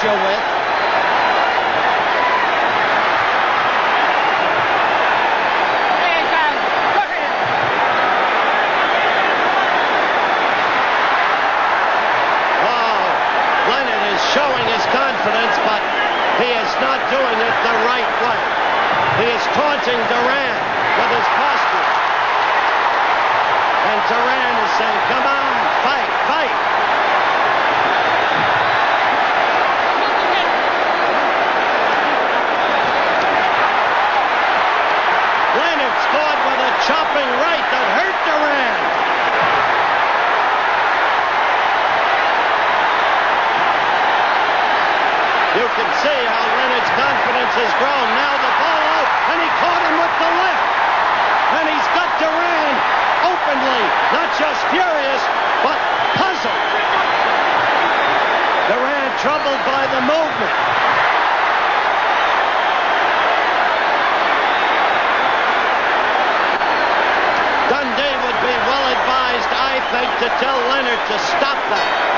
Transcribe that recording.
you with. Leonard is showing his confidence, but he is not doing it the right way. He is taunting Duran with his posture. And Duran is saying, come on, fight, fight. Leonard scored with a chopping right that hurt Duran. You can see how Leonard's confidence has grown. Now the ball out, and he caught him with the left. And he's got Duran openly, not just furious, but puzzled. Duran troubled by the movement. Dundee would be well advised, I think, to tell Leonard to stop that.